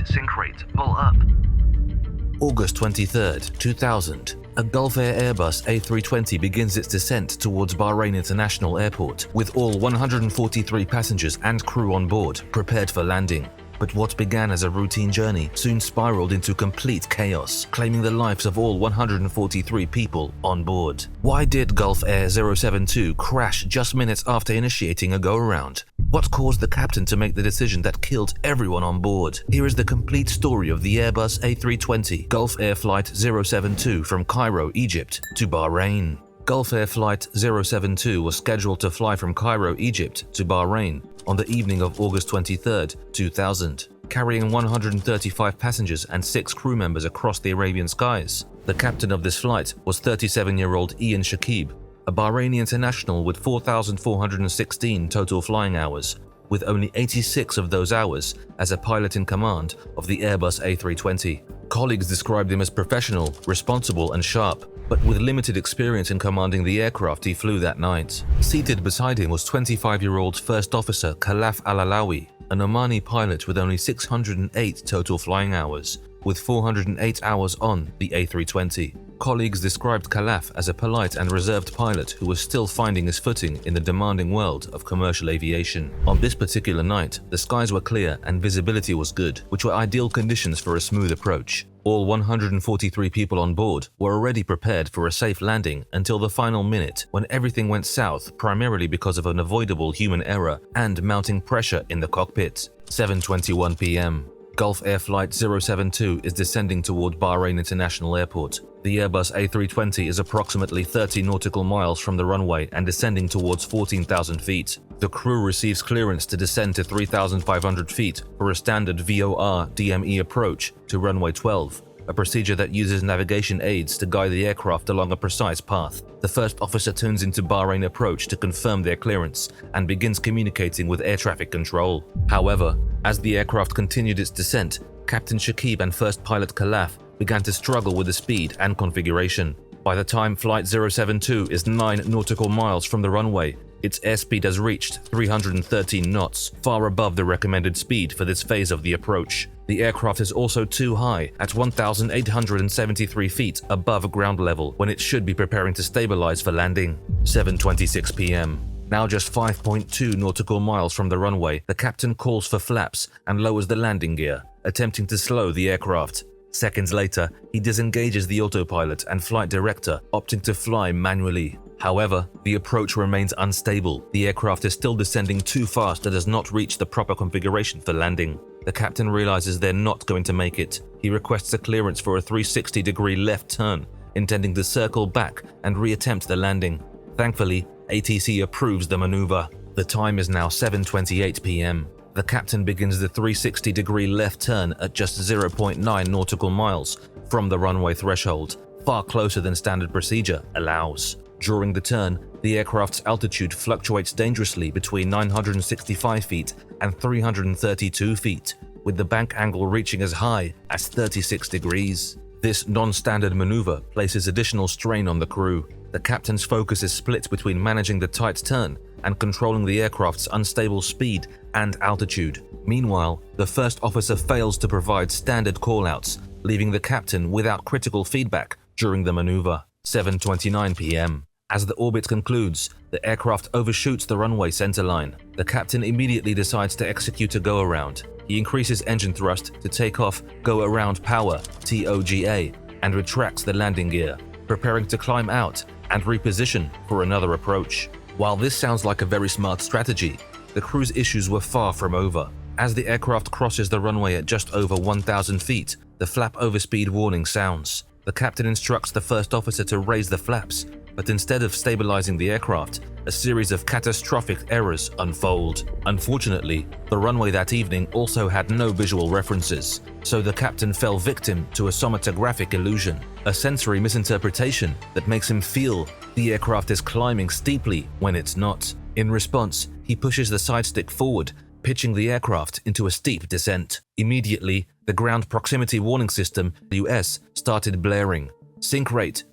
sink rate, pull up. August 23, 2000. A Gulf Air Airbus A320 begins its descent towards Bahrain International Airport, with all 143 passengers and crew on board, prepared for landing. But what began as a routine journey soon spiraled into complete chaos, claiming the lives of all 143 people on board. Why did Gulf Air 072 crash just minutes after initiating a go-around? What caused the captain to make the decision that killed everyone on board? Here is the complete story of the Airbus A320 Gulf Air Flight 072 from Cairo, Egypt to Bahrain. Gulf Air Flight 072 was scheduled to fly from Cairo, Egypt to Bahrain on the evening of August 23, 2000, carrying 135 passengers and 6 crew members across the Arabian skies. The captain of this flight was 37-year-old Ian Shakib, a Bahraini international with 4,416 total flying hours, with only 86 of those hours as a pilot in command of the Airbus A320. Colleagues described him as professional, responsible and sharp, but with limited experience in commanding the aircraft he flew that night. Seated beside him was 25-year-old First Officer Khalaf Al-Alawi, an Omani pilot with only 608 total flying hours, with 408 hours on the A320. Colleagues described Khalaf as a polite and reserved pilot who was still finding his footing in the demanding world of commercial aviation. On this particular night, the skies were clear and visibility was good, which were ideal conditions for a smooth approach. All 143 people on board were already prepared for a safe landing until the final minute, when everything went south primarily because of an avoidable human error and mounting pressure in the cockpit. 7:21 p.m. Gulf Air Flight 072 is descending toward Bahrain International Airport. The Airbus A320 is approximately 30 nautical miles from the runway and descending towards 14,000 feet. The crew receives clearance to descend to 3,500 feet for a standard VOR DME approach to runway 12, a procedure that uses navigation aids to guide the aircraft along a precise path. The first officer turns into Bahrain approach to confirm their clearance and begins communicating with air traffic control. However, as the aircraft continued its descent, Captain Shakib and First Pilot Khalaf began to struggle with the speed and configuration. By the time Flight 072 is 9 nautical miles from the runway, its airspeed has reached 313 knots, far above the recommended speed for this phase of the approach. The aircraft is also too high, at 1,873 feet above ground level, when it should be preparing to stabilize for landing. 7:26 p.m. Now just 5.2 nautical miles from the runway, the captain calls for flaps and lowers the landing gear, attempting to slow the aircraft. Seconds later, he disengages the autopilot and flight director, opting to fly manually. However, the approach remains unstable. The aircraft is still descending too fast and does not reach the proper configuration for landing. The captain realizes they're not going to make it. He requests a clearance for a 360-degree left turn, intending to circle back and reattempt the landing. Thankfully, ATC approves the maneuver. The time is now 7:28 p.m. The captain begins the 360-degree left turn at just 0.9 nautical miles from the runway threshold, far closer than standard procedure allows. During the turn, the aircraft's altitude fluctuates dangerously between 965 feet and 332 feet, with the bank angle reaching as high as 36 degrees. This non-standard maneuver places additional strain on the crew. The captain's focus is split between managing the tight turn and controlling the aircraft's unstable speed and altitude. Meanwhile, the first officer fails to provide standard callouts, leaving the captain without critical feedback during the maneuver. 7:29 p.m. As the orbit concludes, the aircraft overshoots the runway centerline. The captain immediately decides to execute a go-around. He increases engine thrust to take off go-around power (TOGA) and retracts the landing gear, preparing to climb out and reposition for another approach. While this sounds like a very smart strategy, the crew's issues were far from over. As the aircraft crosses the runway at just over 1,000 feet, the flap overspeed warning sounds. The captain instructs the first officer to raise the flaps, but instead of stabilizing the aircraft, a series of catastrophic errors unfold. Unfortunately, the runway that evening also had no visual references, so the captain fell victim to a somatographic illusion, a sensory misinterpretation that makes him feel the aircraft is climbing steeply when it's not. In response, he pushes the side stick forward, pitching the aircraft into a steep descent. Immediately, the ground proximity warning system (US) started blaring. Sink rate,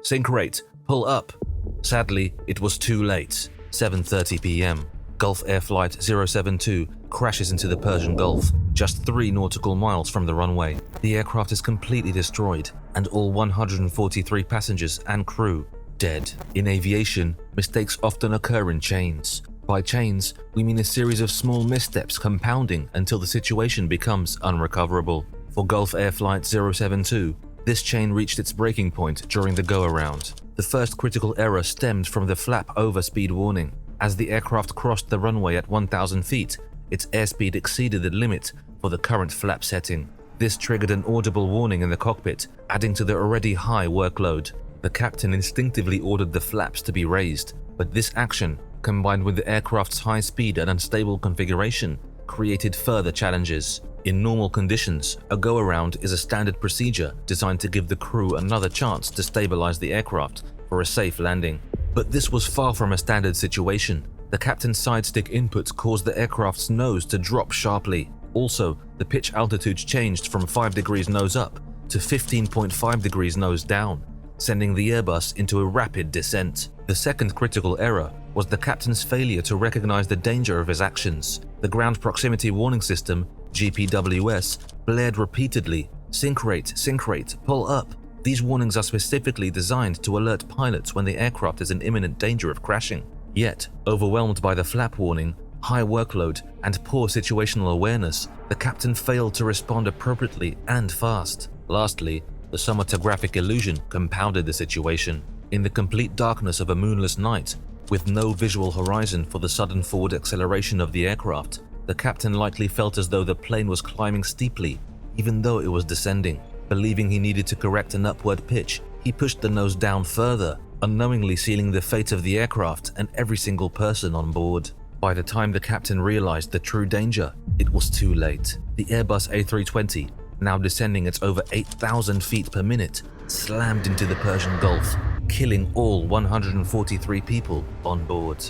pull up. Sadly, it was too late. 7:30 p.m. Gulf Air Flight 072 crashes into the Persian Gulf, just 3 nautical miles from the runway. The aircraft is completely destroyed, and all 143 passengers and crew dead. In aviation, mistakes often occur in chains. By chains, we mean a series of small missteps compounding until the situation becomes unrecoverable. For Gulf Air Flight 072, this chain reached its breaking point during the go-around. The first critical error stemmed from the flap over speed warning. As the aircraft crossed the runway at 1,000 feet, its airspeed exceeded the limit for the current flap setting. This triggered an audible warning in the cockpit, adding to the already high workload. The captain instinctively ordered the flaps to be raised, but this action, combined with the aircraft's high speed and unstable configuration, created further challenges. In normal conditions, a go-around is a standard procedure designed to give the crew another chance to stabilize the aircraft for a safe landing. But this was far from a standard situation. The captain's side stick inputs caused the aircraft's nose to drop sharply. Also, the pitch altitude changed from 5 degrees nose up to 15.5 degrees nose down, sending the Airbus into a rapid descent. The second critical error was the captain's failure to recognize the danger of his actions. The ground proximity warning system, GPWS, blared repeatedly, "Sink rate, pull up." These warnings are specifically designed to alert pilots when the aircraft is in imminent danger of crashing. Yet, overwhelmed by the flap warning, high workload, and poor situational awareness, the captain failed to respond appropriately and fast. Lastly, the cinematographic illusion compounded the situation. In the complete darkness of a moonless night, with no visual horizon for the sudden forward acceleration of the aircraft, the captain likely felt as though the plane was climbing steeply, even though it was descending. Believing he needed to correct an upward pitch, he pushed the nose down further, unknowingly sealing the fate of the aircraft and every single person on board. By the time the captain realized the true danger, it was too late. The Airbus A320, now descending at over 8,000 feet per minute, slammed into the Persian Gulf, killing all 143 people on board.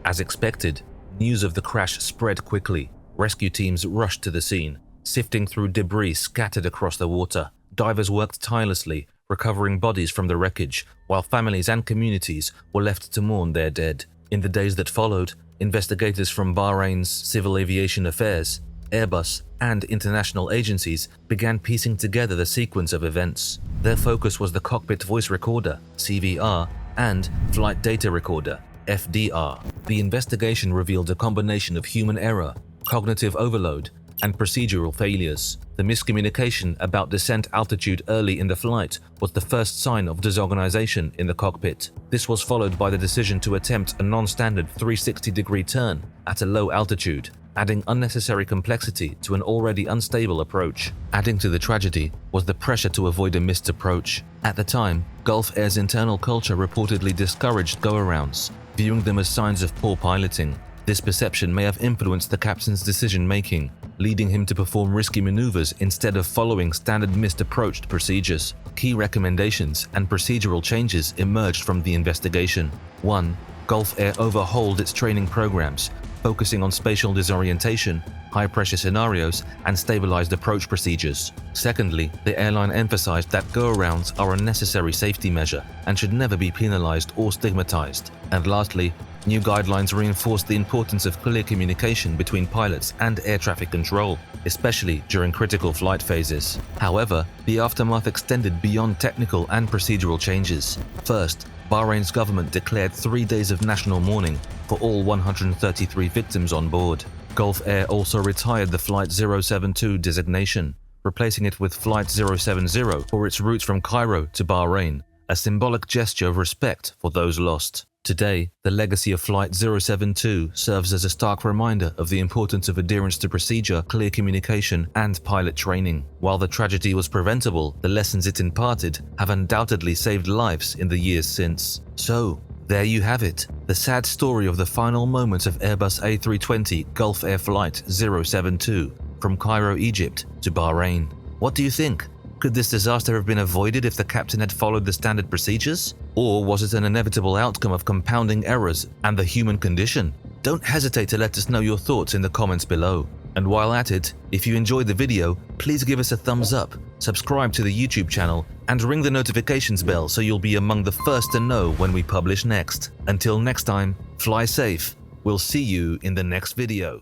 As expected, news of the crash spread quickly. Rescue teams rushed to the scene, sifting through debris scattered across the water. Divers worked tirelessly, recovering bodies from the wreckage, while families and communities were left to mourn their dead. In the days that followed, investigators from Bahrain's Civil Aviation Affairs, Airbus, and international agencies began piecing together the sequence of events. Their focus was the cockpit voice recorder, CVR, and flight data recorder, FDR. The investigation revealed a combination of human error, cognitive overload, and procedural failures. The miscommunication about descent altitude early in the flight was the first sign of disorganization in the cockpit. This was followed by the decision to attempt a non-standard 360-degree turn at a low altitude, adding unnecessary complexity to an already unstable approach. Adding to the tragedy was the pressure to avoid a missed approach. At the time, Gulf Air's internal culture reportedly discouraged go-arounds, viewing them as signs of poor piloting. This perception may have influenced the captain's decision-making, leading him to perform risky maneuvers instead of following standard missed-approached procedures. Key recommendations and procedural changes emerged from the investigation. 1. Gulf Air overhauled its training programs, focusing on spatial disorientation, high-pressure scenarios, and stabilized approach procedures. Secondly, the airline emphasized that go-arounds are a necessary safety measure and should never be penalized or stigmatized. And lastly, new guidelines reinforced the importance of clear communication between pilots and air traffic control, especially during critical flight phases. However, the aftermath extended beyond technical and procedural changes. First, Bahrain's government declared 3 days of national mourning for all 133 victims on board. Gulf Air also retired the Flight 072 designation, replacing it with Flight 070 for its routes from Cairo to Bahrain, a symbolic gesture of respect for those lost. Today, the legacy of Flight 072 serves as a stark reminder of the importance of adherence to procedure, clear communication, and pilot training. While the tragedy was preventable, the lessons it imparted have undoubtedly saved lives in the years since. So, there you have it, the sad story of the final moments of Airbus A320 Gulf Air Flight 072 from Cairo, Egypt to Bahrain. What do you think? Could this disaster have been avoided if the captain had followed the standard procedures? Or was it an inevitable outcome of compounding errors and the human condition? Don't hesitate to let us know your thoughts in the comments below. And while at it, if you enjoyed the video, please give us a thumbs up, subscribe to the YouTube channel, and ring the notifications bell so you'll be among the first to know when we publish next. Until next time, fly safe. We'll see you in the next video.